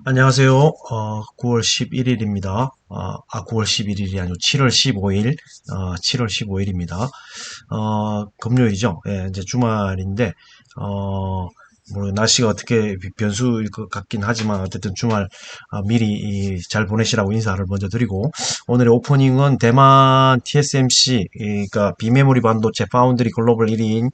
안녕하세요. 9월 11일입니다. 9월 11일이 아니고 7월 15일, 7월 15일입니다. 금요일이죠. 예, 이제 주말인데, 뭐, 날씨가 어떻게 변수일 것 같긴 하지만, 어쨌든 주말, 미리 잘 보내시라고 인사를 먼저 드리고, 오늘의 오프닝은 대만 TSMC, 그러니까 비메모리 반도체 파운드리 글로벌 1위인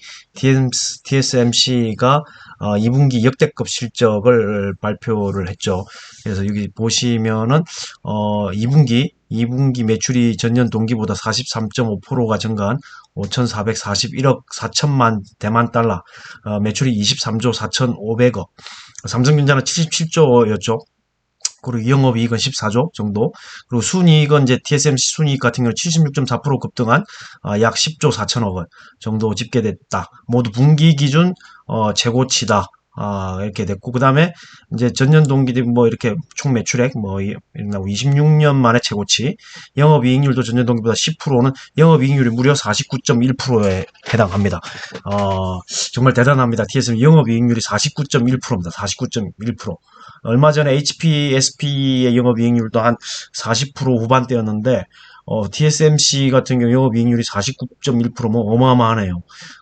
TSMC가 2분기 역대급 실적을 발표를 했죠. 그래서 여기 보시면은 2분기 매출이 전년 동기보다 43.5%가 증가한 5,441억 4천만 대만 달러, 매출이 23조 4,500억, 삼성전자는 77조였죠. 그리고 영업이익은 14조 정도. 그리고 순이익은 이제 TSMC 순이익 같은 경우는 76.4% 급등한 약 10조 4천억 원 정도 집계됐다. 모두 분기 기준 최고치다. 이렇게 됐고, 그 다음에 이제 전년 동기 대비 뭐 이렇게 총 매출액 뭐 26년 만에 최고치, 영업이익률도 전년 동기보다 10%는 영업이익률이 무려 49.1%에 해당합니다. 정말 대단합니다. TSM 영업이익률이 49.1%입니다. 49.1%. 얼마 전에 HPSP의 영업이익률도 한 40% 후반대였는데, TSMC 같은 경우 영업이익률이 49.1%뭐 어마어마하네요.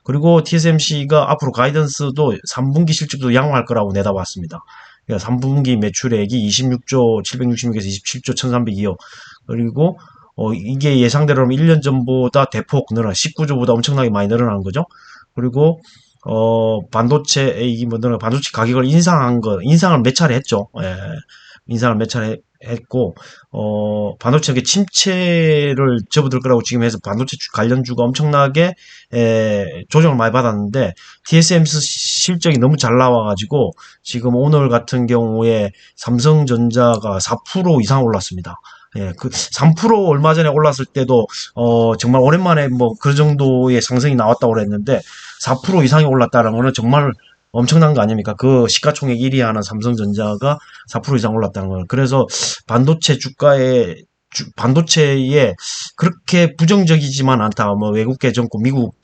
그리고 TSMC가 앞으로 가이던스도 3분기 실적도 양호할 거라고 내다봤습니다. 그러니까 3분기 매출액이 26조 766에서 27조 1302억. 그리고 이게 예상대로라면 1년 전보다 대폭 늘어나 19조보다 엄청나게 많이 늘어난 거죠. 그리고 반도체, 반도체 가격을 인상을 몇 차례 했죠. 예, 인상을 몇 차례 했고, 반도체 침체를 접어들 거라고 지금 해서 반도체 관련주가 엄청나게, 조정을 많이 받았는데, TSMC 실적이 너무 잘 나와가지고, 지금 오늘 같은 경우에 삼성전자가 4% 이상 올랐습니다. 예, 그 3% 얼마 전에 올랐을 때도 정말 오랜만에 뭐 그 정도의 상승이 나왔다고 그랬는데 4% 이상이 올랐다는 거는 정말 엄청난 거 아닙니까? 그 시가총액 1위 하는 삼성전자가 4% 이상 올랐다는 거예요. 그래서 반도체 주가에 반도체에 그렇게 부정적이지만 않다. 뭐 외국계 정권, 미국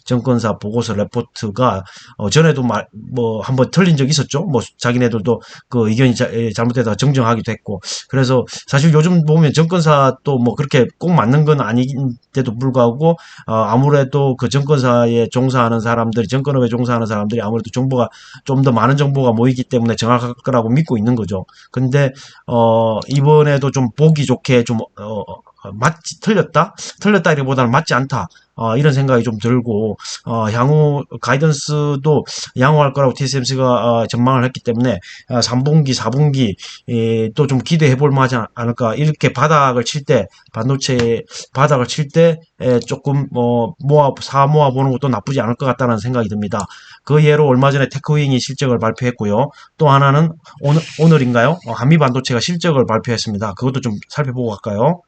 정권사 보고서 레포트가 전에도 뭐 한번 틀린 적 있었죠. 뭐 자기네들도 그 의견이 잘못되다가 정정하기도 했고. 그래서 사실 요즘 보면 정권사 또 뭐 그렇게 꼭 맞는 건 아닌데도 불구하고 아무래도 그 정권사에 종사하는 사람들이 정권업에 종사하는 사람들이 아무래도 정보가 좀 더 많은 정보가 모이기 때문에 정확할 거라고 믿고 있는 거죠. 근데 이번에도 좀 보기 좋게 좀 틀렸다기보다는 맞지 않다. 이런 생각이 좀 들고, 향후 가이던스도 양호할 거라고 TSMC가 전망을 했기 때문에 3분기, 4분기 또 좀 기대해 볼 만하지 않을까. 이렇게 바닥을 칠 때, 반도체 바닥을 칠 때 조금 모아 보는 것도 나쁘지 않을 것 같다는 생각이 듭니다. 그 예로 얼마 전에 테크윙이 실적을 발표했고요. 또 하나는 오늘인가요? 한미 반도체가 실적을 발표했습니다. 그것도 좀 살펴보고 갈까요?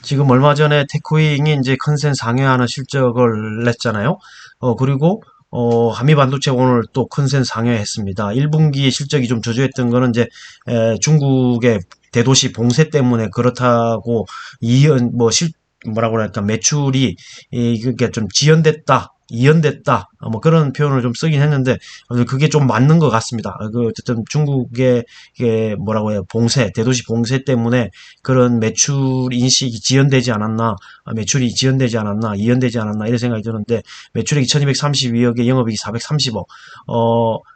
지금 얼마 전에 테크윙이 이제 컨센 상회하는 실적을 냈잖아요. 그리고 한미 반도체 오늘 또 컨센 상회했습니다. 1분기 실적이 좀 저조했던 거는 이제 중국의 대도시 봉쇄 때문에 그렇다고 뭐라고 그럴까 매출이 이게 좀 지연됐다. 이연됐다. 뭐 그런 표현을 좀 쓰긴 했는데 그게 좀 맞는 것 같습니다. 어쨌든 중국의 이게 뭐라고 해요? 대도시 봉쇄 때문에 그런 매출 인식이 지연되지 않았나, 매출이 지연되지 않았나, 이연되지 않았나 이런 생각이 드는데 매출액이 1232억에 영업이익이 430억.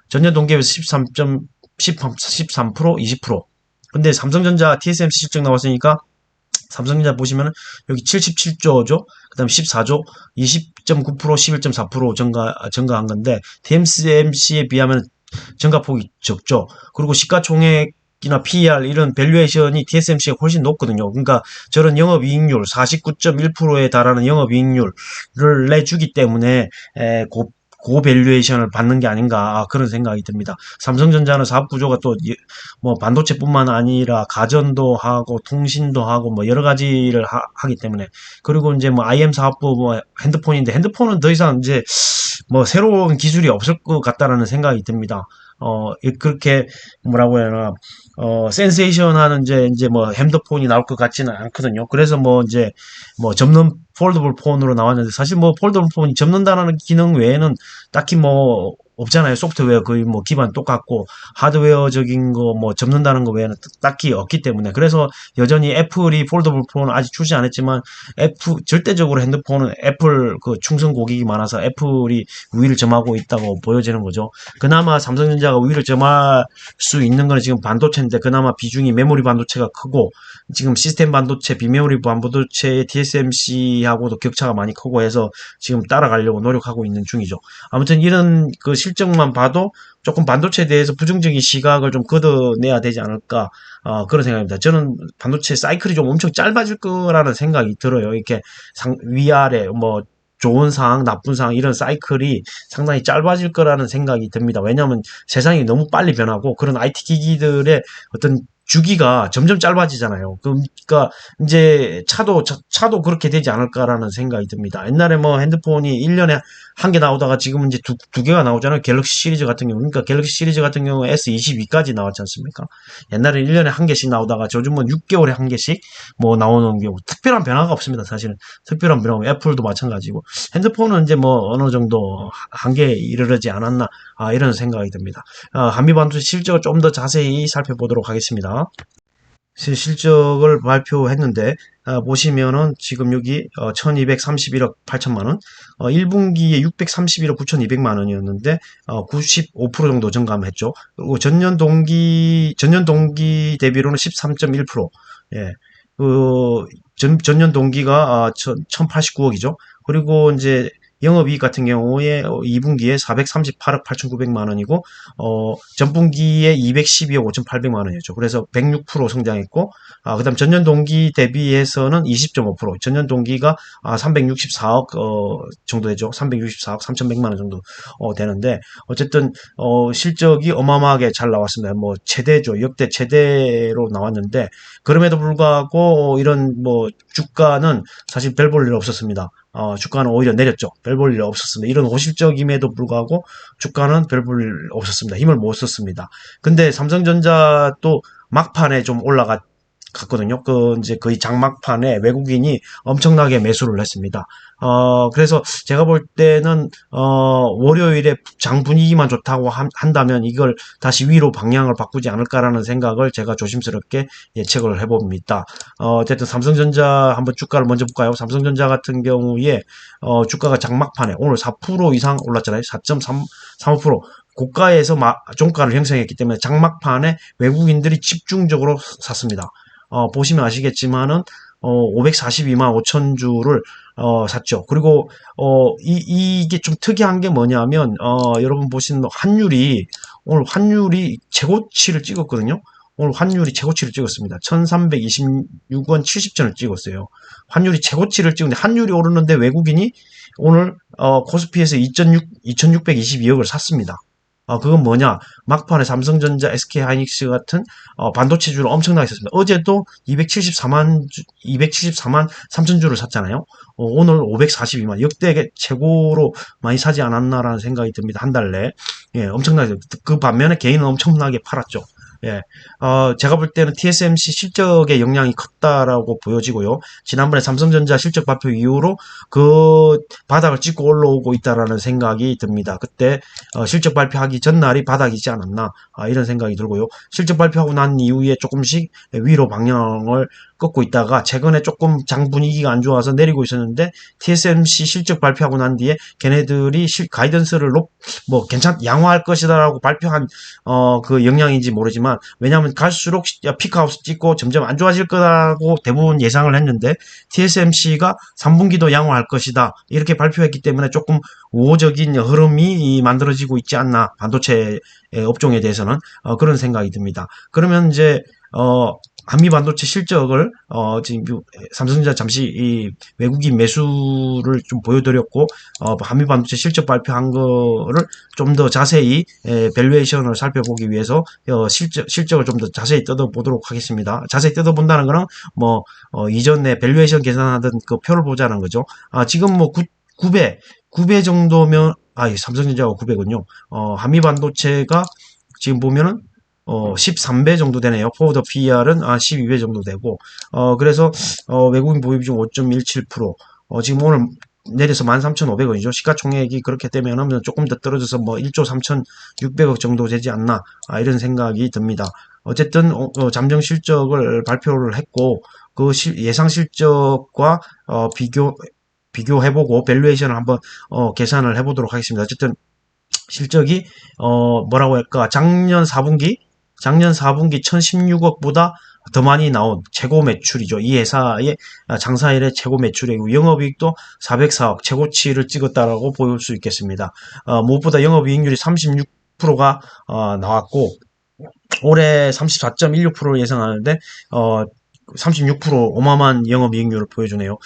전년 동기에서 13% 20%. 근데 삼성전자 TSMC 실적 나왔으니까 삼성전자 보시면 여기 77조죠. 그다음 14조 20.9% 11.4% 증가한 건데 TSMC에 비하면 증가폭이 적죠. 그리고 시가총액이나 PER 이런 밸류에이션이 TSMC가 훨씬 높거든요. 그러니까 저런 영업이익률 49.1%에 달하는 영업이익률을 내주기 때문에 고밸류에이션을 받는 게 아닌가 그런 생각이 듭니다. 삼성전자는 사업 구조가 또 뭐 반도체뿐만 아니라 가전도 하고 통신도 하고 뭐 여러 가지를 하기 때문에 그리고 이제 뭐 IM 사업부 뭐 핸드폰인데 핸드폰은 더 이상 이제 뭐 새로운 기술이 없을 것 같다라는 생각이 듭니다. 그렇게 뭐라고 해야 하나 센세이션 하는 이제 뭐 핸드폰이 나올 것 같지는 않거든요. 그래서 뭐 이제 뭐 접는 폴더블 폰으로 나왔는데 사실 뭐 폴더블 폰이 접는다는 기능 외에는 딱히 뭐 없잖아요. 소프트웨어 거의 뭐 기반 똑같고 하드웨어적인 거 뭐 접는다는 거 외에는 딱히 없기 때문에 그래서 여전히 애플이 폴더블 폰을 아직 출시 안 했지만 절대적으로 핸드폰은 애플 그 충성 고객이 많아서 애플이 우위를 점하고 있다고 보여지는 거죠. 그나마 삼성전자가 우위를 점할 수 있는 거는 지금 반도체인데 그나마 비중이 메모리 반도체가 크고 지금 시스템 반도체, 비메모리 반도체의 TSMC하고도 격차가 많이 크고 해서 지금 따라가려고 노력하고 있는 중이죠. 아무튼 이런 그 실적만 봐도 조금 반도체에 대해서 부정적인 시각을 좀 걷어내야 되지 않을까 그런 생각입니다. 저는 반도체 사이클이 좀 엄청 짧아질 거라는 생각이 들어요. 이렇게 위아래 뭐 좋은 상황, 나쁜 상황 이런 사이클이 상당히 짧아질 거라는 생각이 듭니다. 왜냐하면 세상이 너무 빨리 변하고 그런 IT 기기들의 어떤 주기가 점점 짧아지잖아요. 그러니까 이제 차도 그렇게 되지 않을까라는 생각이 듭니다. 옛날에 뭐 핸드폰이 1년에 한 개 나오다가 지금은 이제 두 개가 나오잖아요. 갤럭시 시리즈 같은 경우. 그러니까 갤럭시 시리즈 같은 경우 S22까지 나왔지 않습니까? 옛날에 1년에 한 개씩 나오다가 요즘은 6개월에 한 개씩 뭐 나오는 경우. 특별한 변화가 없습니다. 사실은. 특별한 변화가 애플도 마찬가지고. 핸드폰은 이제 뭐 어느 정도 한계에 이르지 않았나 이런 생각이 듭니다. 한미 반도체 실적을 좀 더 자세히 살펴보도록 하겠습니다. 실적을 발표했는데 보시면은 지금 여기 1231억 8천만 원, 1분기에 631억 9,200만 원이었는데 95% 정도 증감했죠. 그리고 전년 동기 대비로는 13.1%. 예. 전년 동기가 1,089억이죠. 그리고 이제 영업이익 같은 경우에 2분기에 438억 8,900만 원이고 전분기에 212억 5,800만 원이었죠. 그래서 106% 성장했고 그다음 전년 동기 대비해서는 20.5%, 전년 동기가 364억 정도 되죠. 364억 3,100만 원 정도 되는데 어쨌든 실적이 어마어마하게 잘 나왔습니다. 뭐 최대죠. 역대 최대로 나왔는데 그럼에도 불구하고 이런 뭐 주가는 사실 별 볼 일 없었습니다. 주가는 오히려 내렸죠. 별 볼 일 없었습니다. 이런 호실적임에도 불구하고 주가는 별 볼 일 없었습니다. 힘을 못 썼습니다. 근데 삼성전자 또 막판에 좀 갔거든요. 이제 거의 장막판에 외국인이 엄청나게 매수를 했습니다. 그래서 제가 볼 때는, 월요일에 장 분위기만 좋다고 한다면 이걸 다시 위로 방향을 바꾸지 않을까라는 생각을 제가 조심스럽게 예측을 해봅니다. 어쨌든 삼성전자 한번 주가를 먼저 볼까요? 삼성전자 같은 경우에, 주가가 장막판에 오늘 4% 이상 올랐잖아요. 4.35%. 고가에서 종가를 형성했기 때문에 장막판에 외국인들이 집중적으로 샀습니다. 보시면 아시겠지만은 542만 5천 주를 샀죠. 그리고 이게 좀 특이한 게 뭐냐면 여러분 보시는 오늘 환율이 최고치를 찍었거든요. 오늘 환율이 최고치를 찍었습니다. 1326원 70전을 찍었어요. 환율이 최고치를 찍는데 환율이 오르는데 외국인이 오늘 코스피에서 2622억을 샀습니다. 그건 뭐냐? 막판에 삼성전자, SK하이닉스 같은 반도체주를 엄청나게 샀습니다. 어제도 274만 3천 주를 샀잖아요. 오늘 542만 역대 최고로 많이 사지 않았나라는 생각이 듭니다. 한 달 내에. 예, 엄청나게. 그 반면에 개인은 엄청나게 팔았죠. 예, 제가 볼 때는 TSMC 실적의 영향이 컸다라고 보여지고요. 지난번에 삼성전자 실적 발표 이후로 그 바닥을 찍고 올라오고 있다라는 생각이 듭니다. 그때 실적 발표하기 전날이 바닥이지 않았나 이런 생각이 들고요. 실적 발표하고 난 이후에 조금씩 위로 방향을 꺾고 있다가 최근에 조금 장 분위기가 안 좋아서 내리고 있었는데 TSMC 실적 발표하고 난 뒤에 걔네들이 가이던스를 양호할 것이다라고 발표한 그 영향인지 모르지만 왜냐하면 갈수록 피크아웃 찍고 점점 안 좋아질 거라고 대부분 예상을 했는데 TSMC가 3분기도 양호할 것이다 이렇게 발표했기 때문에 조금 우호적인 흐름이 만들어지고 있지 않나 반도체 업종에 대해서는 그런 생각이 듭니다. 그러면 이제 한미 반도체 실적을 지금 삼성전자 잠시 이 외국인 매수를 좀 보여드렸고 한미 반도체 실적 발표한 거를 좀 더 자세히 밸류에이션을 살펴보기 위해서 실적을 좀 더 자세히 뜯어보도록 하겠습니다. 자세히 뜯어본다는 거는 뭐 이전에 밸류에이션 계산하던 그 표를 보자는 거죠. 지금 뭐 9배 정도면 삼성전자가 9배군요. 한미 반도체가 지금 보면은 13배 정도 되네요. 포워드 PER은 12배 정도 되고, 그래서, 외국인 보유 비중 5.17%, 지금 오늘 내려서 13,500원이죠. 시가총액이 그렇게 되면은 조금 더 떨어져서 뭐 1조 3,600억 정도 되지 않나, 이런 생각이 듭니다. 어쨌든 잠정 실적을 발표를 했고, 그 예상 실적과 비교해보고 밸류에이션을 한번 계산을 해보도록 하겠습니다. 어쨌든 실적이 뭐라고 할까, 작년 4분기 1016억보다 더 많이 나온 최고 매출이죠. 이 회사의 장사일의 최고 매출이고, 영업이익도 404억 최고치를 찍었다라고 볼 수 있겠습니다. 무엇보다 영업이익률이 36%가 나왔고, 올해 34.16%를 예상하는데 36% 어마어마한 영업이익률을 보여주네요.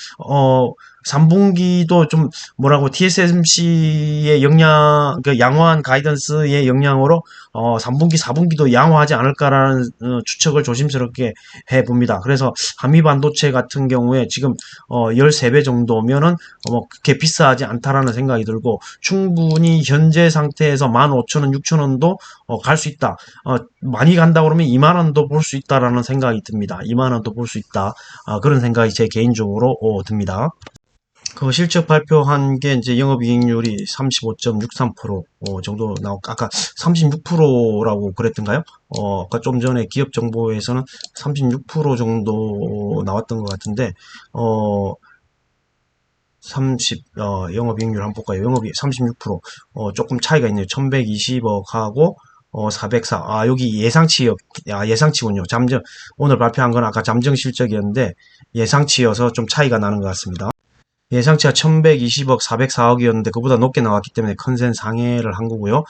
3분기도 좀 뭐라고, TSMC의 영향, 그 양호한 가이던스의 영향으로 3분기, 4분기도 양호하지 않을까라는 추측을 조심스럽게 해봅니다. 그래서 한미 반도체 같은 경우에 지금 13배 정도면은 그렇게 비싸지 않다라는 생각이 들고, 충분히 현재 상태에서 15,000원, 6,000원도 갈 수 있다. 많이 간다 그러면 2만원도 볼 수 있다라는 생각이 듭니다. 2만원도 볼 수 있다. 그런 생각이 제 개인적으로 듭니다. 그 실적 발표한 게 이제 영업이익률이 35.63% 정도 나오고, 아까 36%라고 그랬던가요? 아까 좀 전에 기업 정보에서는 36% 정도 나왔던 것 같은데, 영업이익률 한번 볼까요? 영업이 36%, 조금 차이가 있네요. 1120억하고 404. 여기 예상치군요. 오늘 발표한 건 아까 잠정 실적이었는데, 예상치여서 좀 차이가 나는 것 같습니다. 예상치가 1120억, 404억이었는데 그보다 높게 나왔기 때문에 컨센 상회를 한 거고요.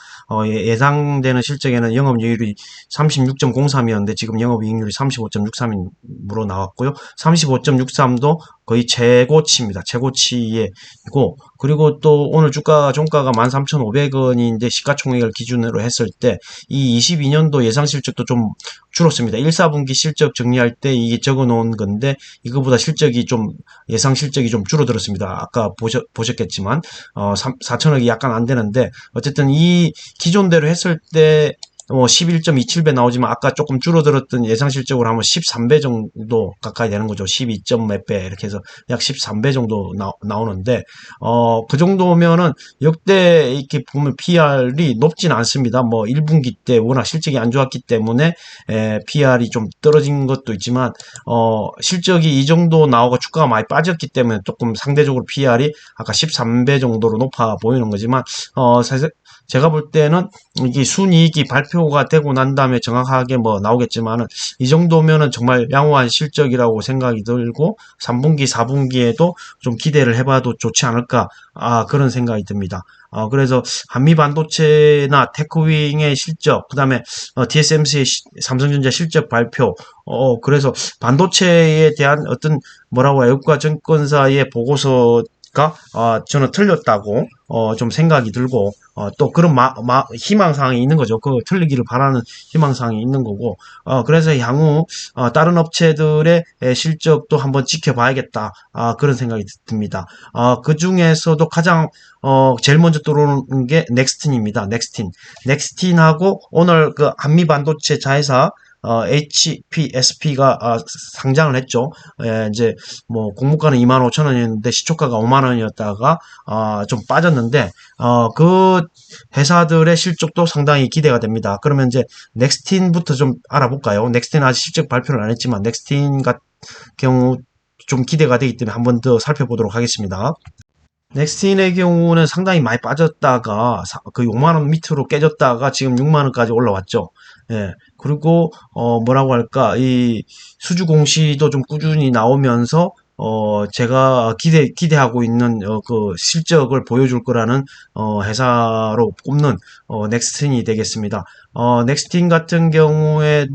예상되는 실적에는 영업이익률이 36.03이었는데 지금 영업이익률이 35.63으로 나왔고요. 35.63도 거의 최고치입니다. 최고치이고, 그리고 또 오늘 종가가 13,500원인데 시가총액을 기준으로 했을 때 이 22년도 예상 실적도 좀 줄었습니다. 1, 4분기 실적 정리할 때 이게 적어 놓은 건데, 이거보다 예상 실적이 좀 줄어들었습니다. 아까 보셨겠지만 4천억이 약간 안 되는데, 어쨌든 이 기존대로 했을 때 11.27배 나오지만 아까 조금 줄어들었던 예상 실적으로 하면 13배 정도 가까이 되는 거죠. 12점 몇 배 이렇게 해서 약 13배 정도 나오는데, 그 정도면은 역대 이렇게 보면 PR이 높진 않습니다. 뭐 1분기 때 워낙 실적이 안 좋았기 때문에 PR이 좀 떨어진 것도 있지만, 실적이 이 정도 나오고 주가가 많이 빠졌기 때문에 조금 상대적으로 PR이 아까 13배 정도로 높아 보이는 거지만, 사실 제가 볼 때는 이게 순이익이 발표가 되고 난 다음에 정확하게 뭐 나오겠지만은, 이 정도면은 정말 양호한 실적이라고 생각이 들고, 3분기, 4분기에도 좀 기대를 해봐도 좋지 않을까, 그런 생각이 듭니다. 그래서 한미 반도체나 테크윙의 실적, 그 다음에 TSMC의 삼성전자 실적 발표, 그래서 반도체에 대한 어떤 뭐라고 외국가 증권사의 보고서가 저는 틀렸다고 좀 생각이 들고, 또 그런 희망사항이 있는 거죠. 그 틀리기를 바라는 희망사항이 있는 거고, 그래서 향후 다른 업체들의 실적도 한번 지켜봐야겠다, 그런 생각이 듭니다. 그 중에서도 가장 제일 먼저 들어오는 게 넥스틴입니다. 넥스틴하고 오늘 그 한미 반도체 자회사 HPSP가 상장을 했죠. 이제 뭐 공모가는 25,000원이었는데 시초가가 5만원이었다가 좀 빠졌는데, 그 회사들의 실적도 상당히 기대가 됩니다. 그러면 이제 넥스틴부터 좀 알아볼까요? 넥스틴 아직 실적 발표를 안 했지만 넥스틴 같은 경우 좀 기대가 되기 때문에 한번 더 살펴보도록 하겠습니다. 넥스틴의 경우는 상당히 많이 빠졌다가 그 6만원 밑으로 깨졌다가 지금 6만원까지 올라왔죠. 예. 그리고 뭐라고 할까, 이 수주 공시도 좀 꾸준히 나오면서 제가 기대하고 있는 그 실적을 보여줄 거라는 회사로 꼽는 넥스틴이 되겠습니다. 넥스틴 같은 경우에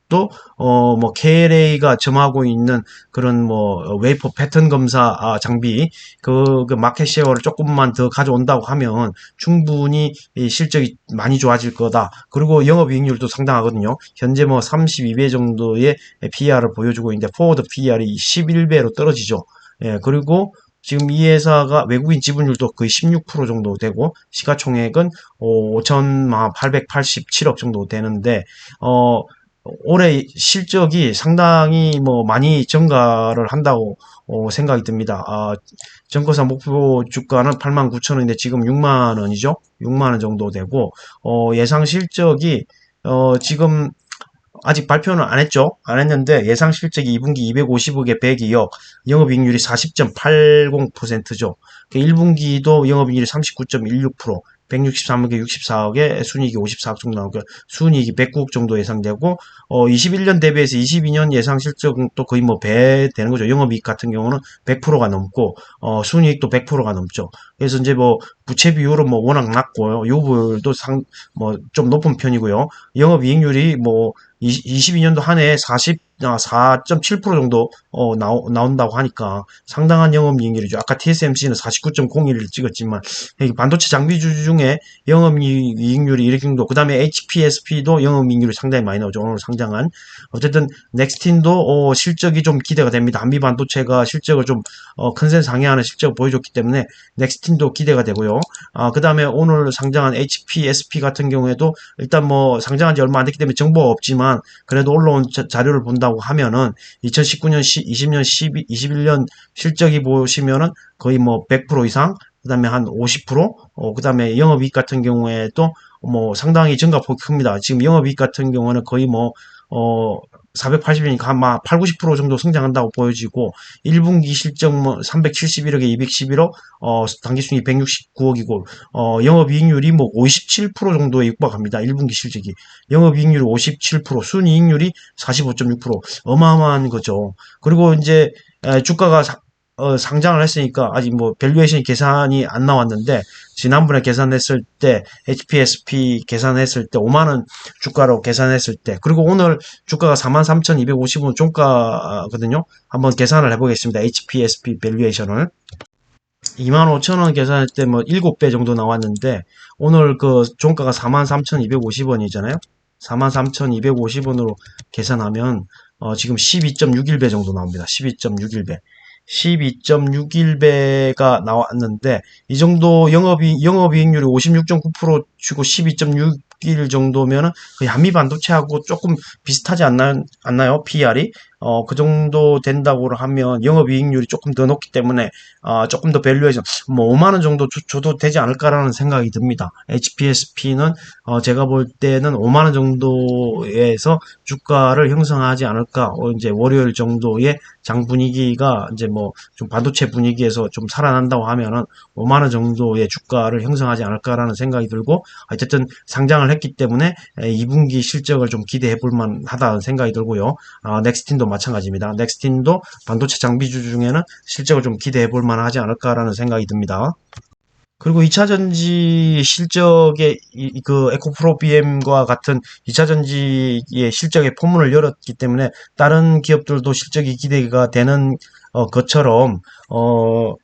또 뭐 KLA가 점하고 있는 그런 뭐 웨이퍼 패턴 검사 장비, 그 마켓 셰어를 조금만 더 가져온다고 하면 충분히 이 실적이 많이 좋아질 거다. 그리고 영업이익률도 상당하거든요. 현재 뭐 32배 정도의 PER을 보여주고 있는데 포워드 PER이 11배로 떨어지죠. 예, 그리고 지금 이 회사가 외국인 지분율도 거의 16% 정도 되고, 시가총액은 5,887억 정도 되는데, 올해 실적이 상당히 뭐 많이 증가를 한다고 생각이 듭니다. 정거사 목표 주가는 89,000원인데 지금 6만 원이죠. 6만 원 정도 되고 예상 실적이 지금 아직 발표는 안 했죠. 안 했는데 예상 실적이 2분기 250억에 102억, 영업이익률이 40.80%죠. 1분기도 영업이익률이 39.16%, 163억에 64억에 순이익이 54억 정도 나오고 순이익이 109억 정도 예상되고 21년 대비해서 22년 예상 실적은 또 거의 뭐 배 되는 거죠. 영업이익 같은 경우는 100%가 넘고 순이익도 100%가 넘죠. 그래서 이제 뭐 부채 비율은 뭐 워낙 낮고요. 유불도 뭐 좀 높은 편이고요. 영업이익률이 뭐 22년도 한 해에 4.7% 정도 나온다고 하니까 상당한 영업이익률이죠. 아까 TSMC는 49.01을 찍었지만 반도체 장비주 중에 영업이익률이 이렇게 정도, 그 다음에 HPSP도 영업이익률이 상당히 많이 나오죠. 오늘 상장한. 어쨌든 넥스틴도 실적이 좀 기대가 됩니다. 한미 반도체가 실적을 좀 컨센 상회하는 실적을 보여줬기 때문에 넥스틴도 기대가 되고요. 그 다음에 오늘 상장한 HPSP 같은 경우에도 일단 뭐 상장한 지 얼마 안 됐기 때문에 정보가 없지만 그래도 올라온 자료를 본다고 하면은 2019년, 20년, 21년 실적이 보시면은 거의 뭐 100% 이상, 그 다음에 한 50%, 그 다음에 영업이익 같은 경우에도 뭐 상당히 증가폭이 큽니다. 지금 영업이익 같은 경우는 거의 뭐, 480이니까 아마 8, 90% 정도 성장한다고 보여지고, 1분기 실적 뭐 371억에 211억, 당기순이 169억이고, 영업이익률이 뭐 57% 정도에 육박합니다. 1분기 실적이. 영업이익률이 57%, 순이익률이 45.6%. 어마어마한 거죠. 그리고 이제, 주가가 상장을 했으니까 아직 뭐 밸류에이션 계산이 안 나왔는데 지난번에 계산했을 때 HPSP 계산했을 때 5만 원 주가로 계산했을 때, 그리고 오늘 주가가 43,250원 종가거든요. 한번 계산을 해보겠습니다. HPSP 밸류에이션을 25,000원 계산할 때 뭐 7배 정도 나왔는데 오늘 그 종가가 43,250원이잖아요. 43,250원으로 계산하면 지금 12.61배 정도 나옵니다. 12.61배. 12.61배가 나왔는데 이 정도 영업이익률이 56.9% 주고 12.61 정도면은 거의 한미 반도체하고 조금 비슷하지 않나요? PR이 그 정도 된다고 하면 영업이익률이 조금 더 높기 때문에 조금 더 밸류에이션 뭐 5만 원 정도 줘도 되지 않을까라는 생각이 듭니다. HPSP는 제가 볼 때는 5만 원 정도에서 주가를 형성하지 않을까. 이제 월요일 정도의 장 분위기가 이제 뭐 좀 반도체 분위기에서 좀 살아난다고 하면은 5만 원 정도의 주가를 형성하지 않을까라는 생각이 들고, 어쨌든 상장을 했기 때문에 2분기 실적을 좀 기대해 볼 만하다는 생각이 들고요. 넥스틴도 마찬가지입니다. 넥스틴도 반도체 장비주 중에는 실적을 좀 기대해 볼 만하지 않을까라는 생각이 듭니다. 그리고 2차전지 실적의 그 에코프로 BM과 같은 2차전지의 실적의 포문을 열었기 때문에 다른 기업들도 실적이 기대가 되는 것처럼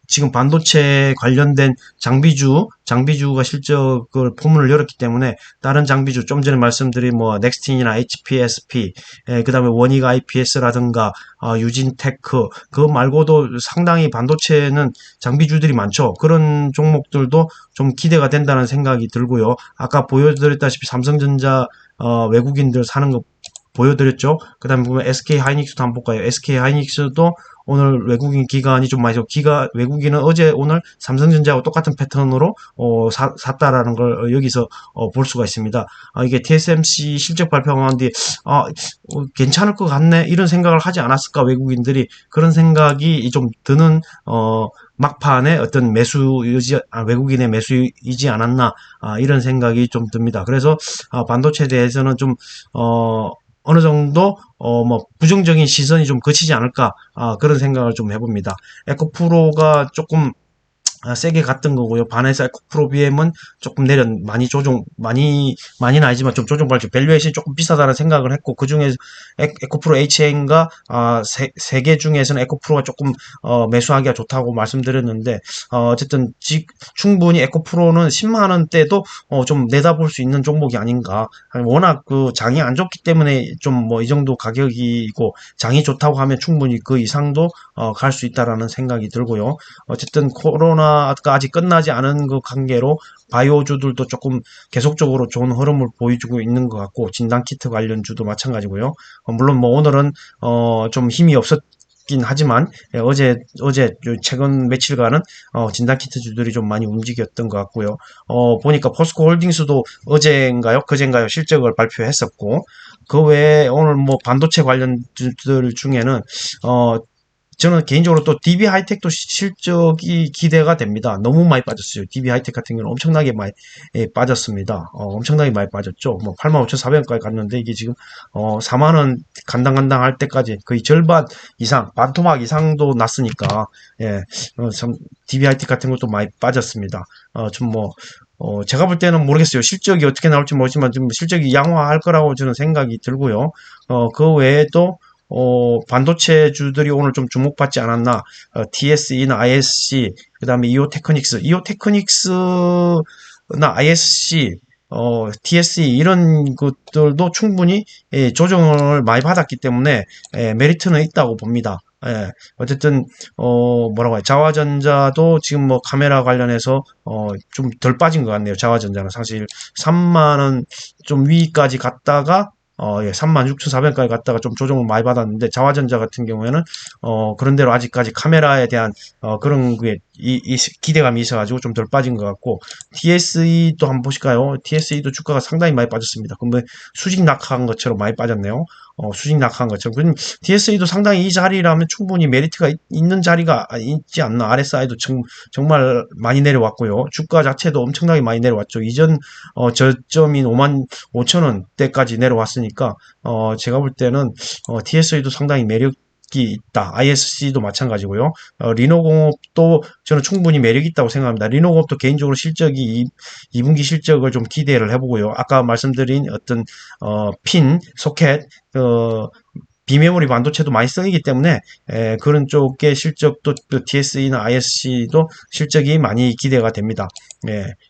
지금 반도체 관련된 장비주가 실적을 포문을 열었기 때문에 다른 장비주, 좀 전에 말씀드린 뭐 넥스틴이나 HPSP, 그다음에 원익 IPS라든가 유진테크, 그거 말고도 상당히 반도체는 장비주들이 많죠. 그런 종목들도 좀 기대가 된다는 생각이 들고요. 아까 보여드렸다시피 삼성전자 외국인들 사는 거 보여드렸죠. 그 다음에 보면 SK하이닉스도 한번 볼까요? SK하이닉스도 오늘 외국인 기관이 좀 많이, 외국인은 어제 오늘 삼성전자하고 똑같은 패턴으로 샀다라는 걸 여기서 볼 수가 있습니다. 이게 TSMC 실적 발표한 뒤에 괜찮을 것 같네 이런 생각을 하지 않았을까, 외국인들이. 그런 생각이 좀 드는 막판에 어떤 외국인의 매수이지 않았나, 이런 생각이 좀 듭니다. 그래서 반도체에 대해서는 좀 어느 정도 뭐 부정적인 시선이 좀 거치지 않을까, 그런 생각을 좀 해봅니다. 에코프로가 조금 세게 갔던 거고요. 반해서 에코프로 BM은 조금 많이는 아니지만 좀 조정받죠. 밸류에이션이 조금 비싸다는 생각을 했고, 그 중에 에코프로 HN과 세 개 중에서는 에코프로가 조금 매수하기가 좋다고 말씀드렸는데, 어쨌든 충분히 에코프로는 10만 원대도 좀 내다볼 수 있는 종목이 아닌가. 워낙 그 장이 안 좋기 때문에 좀 뭐 이 정도 가격이고, 장이 좋다고 하면 충분히 그 이상도 갈 수 있다라는 생각이 들고요. 어쨌든 코로나 코로나가 아직 끝나지 않은 그 관계로 바이오주들도 조금 계속적으로 좋은 흐름을 보여주고 있는 것 같고, 진단키트 관련주도 마찬가지고요. 물론 뭐 오늘은 좀 힘이 없었긴 하지만, 어제 최근 며칠간은 진단키트 주들이 좀 많이 움직였던 것 같고요. 보니까 포스코 홀딩스도 그젠가요 실적을 발표했었고, 그 외에 오늘 뭐 반도체 관련주들 중에는 저는 개인적으로 또 DB 하이텍도 실적이 기대가 됩니다. 너무 많이 빠졌어요. DB 하이텍 같은 경우는 엄청나게 많이 빠졌습니다. 엄청나게 많이 빠졌죠. 뭐 85,400원까지 갔는데 이게 지금 4만 원 간당간당 할 때까지 거의 절반 이상, 반토막 이상도 났으니까 예, 참 DB 하이텍 같은 것도 많이 빠졌습니다. 좀 뭐 제가 볼 때는 모르겠어요. 실적이 어떻게 나올지 모르지만 좀 실적이 양호할 거라고 저는 생각이 들고요. 그 외에도 반도체주들이 오늘 좀 주목받지 않았나. TSE나 ISC, 그 다음에 이오테크닉스나 ISC, TSE 이런 것들도 충분히 조정을 많이 받았기 때문에 메리트는 있다고 봅니다. 어쨌든 뭐라고 해요, 자화전자도 지금 뭐 카메라 관련해서 좀 덜 빠진 것 같네요. 자화전자는 사실 3만원 좀 위까지 갔다가 36,400원까지 갔다가 좀 조정을 많이 받았는데, 자화전자 같은 경우에는 그런 대로 아직까지 카메라에 대한 그런 이 기대감이 있어가지고 좀 덜 빠진 것 같고, TSE도 한번 보실까요? TSE도 주가가 상당히 많이 빠졌습니다. 그러면 수직 낙하한 것처럼 많이 빠졌네요. 수직 낙하한 것처럼. 그럼 TSE도 상당히 이 자리라면 충분히 메리트가 있는 자리가 있지 않나. RSI도 정말 많이 내려왔고요. 주가 자체도 엄청나게 많이 내려왔죠. 이전 저점인 55,000원대까지 내려왔으니까 제가 볼 때는 TSE도 상당히 매력이 있다. ISC도 마찬가지고요. 리노공업도 저는 충분히 매력이 있다고 생각합니다. 리노공업도 개인적으로 실적이 2분기 실적을 좀 기대를 해보고요. 아까 말씀드린 어떤 핀, 소켓, 비메모리 반도체도 많이 쓰이기 때문에 그런 쪽의 실적도 TSE나 ISC도 실적이 많이 기대가 됩니다.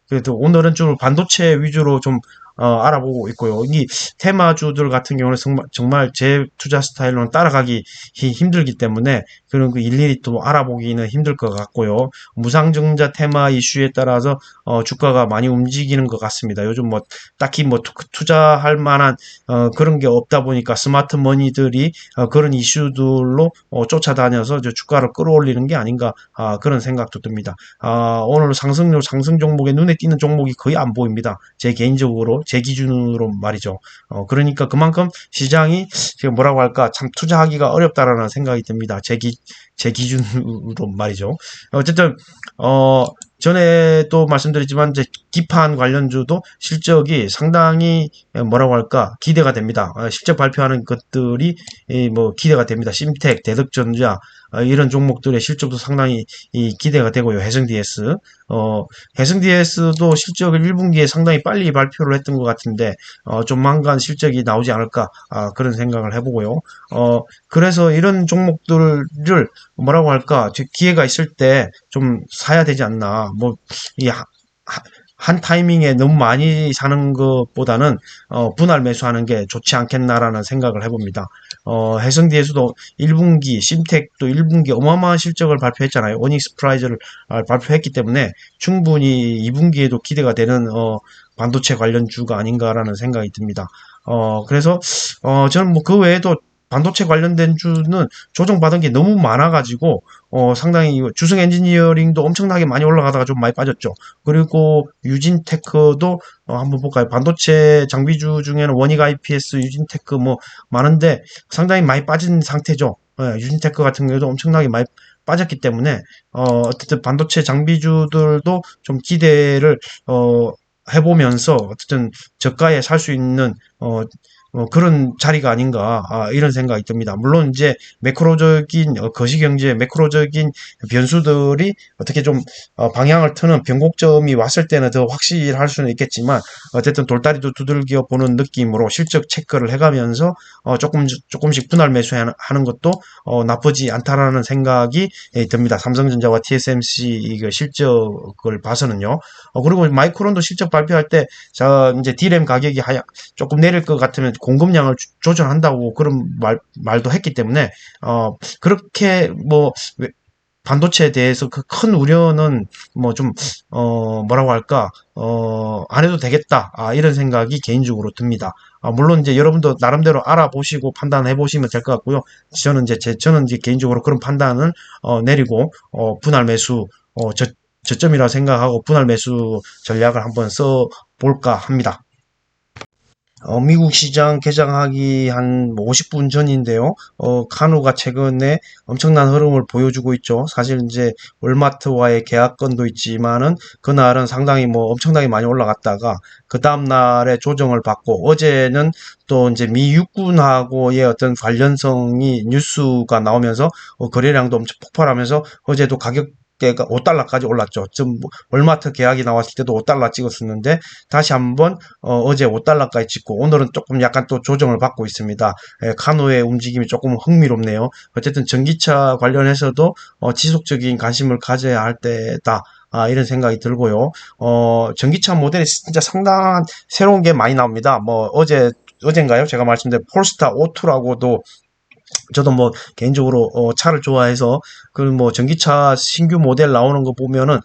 그래도 오늘은 좀 반도체 위주로 좀 알아보고 있고요. 이 테마주들 같은 경우는 정말 제 투자 스타일로는 따라가기 힘들기 때문에 그런 거 일일이 또 알아보기는 힘들 것 같고요. 무상증자 테마 이슈에 따라서 주가가 많이 움직이는 것 같습니다. 요즘 뭐 딱히 뭐 투자할 만한 그런 게 없다 보니까 스마트 머니들이 그런 이슈들로 쫓아다녀서 주가를 끌어올리는 게 아닌가, 그런 생각도 듭니다. 오늘 상승 종목에 눈에 띄는 종목이 거의 안 보입니다. 제 개인적으로, 제 기준으로 말이죠. 그러니까 그만큼 시장이 지금 뭐라고 할까, 참 투자하기가 어렵다라는 생각이 듭니다. 제 기준으로 말이죠. 어쨌든 전에 또 말씀드렸지만 이제 기판 관련주도 실적이 상당히 뭐라고 할까, 기대가 됩니다. 실적 발표하는 것들이 뭐 기대가 됩니다. 심텍, 대덕전자 이런 종목들의 실적도 상당히 기대가 되고요. 해성DS도 실적을 1분기에 상당히 빨리 발표를 했던 것 같은데 조만간 실적이 나오지 않을까, 그런 생각을 해보고요. 그래서 이런 종목들을 뭐라고 할까, 기회가 있을 때 좀 사야 되지 않나. 뭐 이 한 타이밍에 너무 많이 사는 것보다는 분할 매수하는 게 좋지 않겠나라는 생각을 해봅니다. 해성DS도 1분기, 심텍도 1분기 어마어마한 실적을 발표했잖아요. 어닝스 프라이즈를 발표했기 때문에 충분히 2분기에도 기대가 되는 반도체 관련주가 아닌가라는 생각이 듭니다. 그래서 저는 뭐 그 외에도 반도체 관련된 주는 조정받은 게 너무 많아가지고 상당히 주승 엔지니어링도 엄청나게 많이 올라가다가 좀 많이 빠졌죠. 그리고 유진테크도 한번 볼까요? 반도체 장비주 중에는 원익 IPS, 유진테크 뭐 많은데 상당히 많이 빠진 상태죠. 유진테크 같은 경우도 엄청나게 많이 빠졌기 때문에 어쨌든 반도체 장비주들도 좀 기대를 해보면서 어쨌든 저가에 살 수 있는 그런 자리가 아닌가, 이런 생각이 듭니다. 물론 이제 매크로적인 거시경제 매크로적인 변수들이 어떻게 좀 방향을 트는 변곡점이 왔을 때는 더 확실할 수는 있겠지만, 어쨌든 돌다리도 두들겨 보는 느낌으로 실적 체크를 해가면서 조금씩 분할 매수하는 것도 나쁘지 않다라는 생각이 듭니다. 삼성전자와 TSMC 이거 실적을 봐서는요. 그리고 마이크론도 실적 발표할 때 이제 D램 가격이 조금 내릴 것 같으면 공급량을 조절한다고 그런 말도 했기 때문에 그렇게 뭐 반도체에 대해서 그 큰 우려는 뭐 좀, 뭐라고 할까, 안 해도 되겠다. 이런 생각이 개인적으로 듭니다. 물론 이제 여러분도 나름대로 알아보시고 판단해 보시면 될 것 같고요. 저는 이제 개인적으로 그런 판단을, 내리고, 분할 매수, 저점이라 생각하고 분할 매수 전략을 한번 써 볼까 합니다. 미국 시장 개장하기 한 50분 전인데요. 카누가 최근에 엄청난 흐름을 보여주고 있죠. 사실 이제 월마트와의 계약건도 있지만은 그날은 상당히 뭐 엄청나게 많이 올라갔다가 그 다음 날에 조정을 받고 어제는 또 이제 미 육군하고의 어떤 관련성이 뉴스가 나오면서 거래량도 엄청 폭발하면서 어제도 가격대가 5달러까지 올랐죠. 좀 월마트 계약이 나왔을 때도 5달러 찍었었는데 다시 한번 어제 5달러까지 찍고 오늘은 조금 약간 또 조정을 받고 있습니다. 카노의 움직임이 조금 흥미롭네요. 어쨌든 전기차 관련해서도 지속적인 관심을 가져야 할 때다. 이런 생각이 들고요. 전기차 모델이 진짜 상당한 새로운 게 많이 나옵니다. 뭐 어젠가요? 제가 말씀드린 폴스타 O2라고도 저도 뭐 개인적으로 차를 좋아해서 그 뭐 전기차 신규 모델 나오는 거 보면은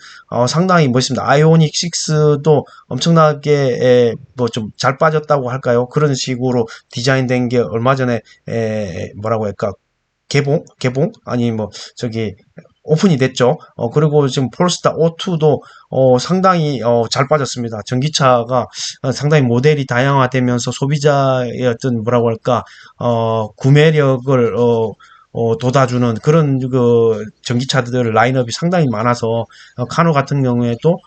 상당히 멋있습니다. 아이오닉 6도 엄청나게 뭐 좀 잘 빠졌다고 할까요? 그런 식으로 디자인된 게 얼마 전에 뭐라고 할까? 개봉 아니 뭐 저기 오픈이 됐죠. 그리고 지금 폴스타 O2도 상당히 잘 빠졌습니다. 전기차가 상당히 모델이 다양화되면서 소비자의 어떤 뭐라고 할까 구매력을 돋아주는 그런 그 전기차들 라인업이 상당히 많아서 카노 같은 경우에도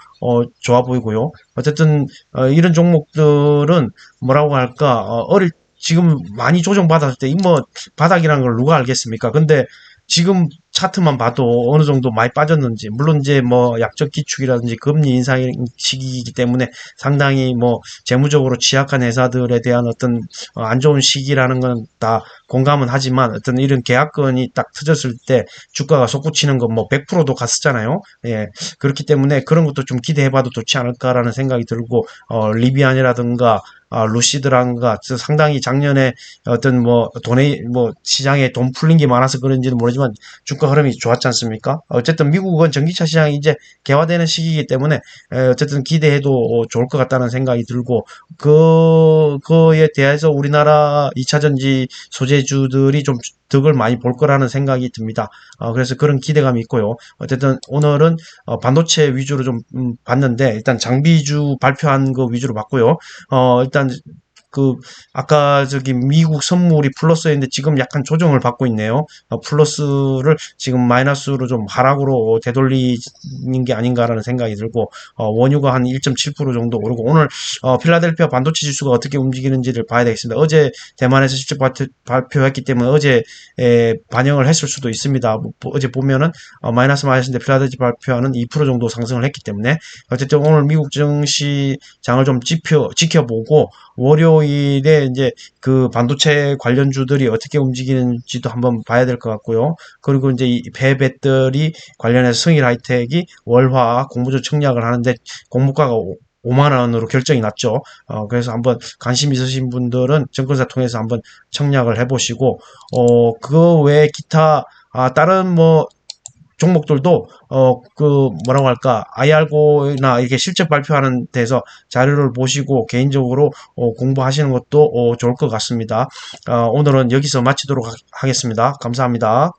좋아 보이고요. 어쨌든 이런 종목들은 뭐라고 할까 지금 많이 조정받았을 때 이 뭐 바닥이라는 걸 누가 알겠습니까? 근데 지금 차트만 봐도 어느 정도 많이 빠졌는지, 물론 이제 뭐 약적 기축이라든지 금리 인상 시기이기 때문에 상당히 뭐 재무적으로 취약한 회사들에 대한 어떤 안 좋은 시기라는 건 다 공감은 하지만 어떤 이런 계약건이 딱 터졌을 때 주가가 솟구치는 건 뭐 100%도 갔었잖아요. 예. 그렇기 때문에 그런 것도 좀 기대해봐도 좋지 않을까라는 생각이 들고, 리비안이라든가 루시드란가 상당히 작년에 어떤 뭐 돈에 뭐 시장에 돈 풀린 게 많아서 그런지는 모르지만 주가 흐름이 좋았지 않습니까? 어쨌든 미국은 전기차 시장이 이제 개화되는 시기이기 때문에 어쨌든 기대해도 좋을 것 같다는 생각이 들고 그거에 대해서 우리나라 2차전지 소재주들이 좀 득을 많이 볼 거라는 생각이 듭니다. 그래서 그런 기대감이 있고요. 어쨌든 오늘은 반도체 위주로 좀 봤는데 일단 장비주 발표한 거 위주로 봤고요. 일단 그 아까 저기 미국 선물이 플러스였는데 지금 약간 조정을 받고 있네요. 플러스를 지금 마이너스로 좀 하락으로 되돌리는 게 아닌가라는 생각이 들고 원유가 한 1.7% 정도 오르고 오늘 필라델피아 반도체 지수가 어떻게 움직이는지를 봐야 되겠습니다. 어제 대만에서 실적 발표했기 때문에 어제 반영을 했을 수도 있습니다. 어제 보면은 마이너스인데 필라델피아 발표하는 2% 정도 상승을 했기 때문에 어쨌든 오늘 미국 증시장을 좀 지켜보고 월요일에 이제 그 반도체 관련주들이 어떻게 움직이는지도 한번 봐야 될 것 같고요. 그리고 이제 이 폐배터리 관련해서 성일 하이텍이 월화 공모주 청약을 하는데 공모가가 5만 원으로 결정이 났죠. 그래서 한번 관심 있으신 분들은 증권사 통해서 한번 청약을 해보시고, 그거 외에 기타, 다른 뭐, 종목들도 그 뭐라고 할까 IR고나 이렇게 실적 발표하는 데서 자료를 보시고 개인적으로 공부하시는 것도 좋을 것 같습니다. 오늘은 여기서 마치도록 하겠습니다. 감사합니다.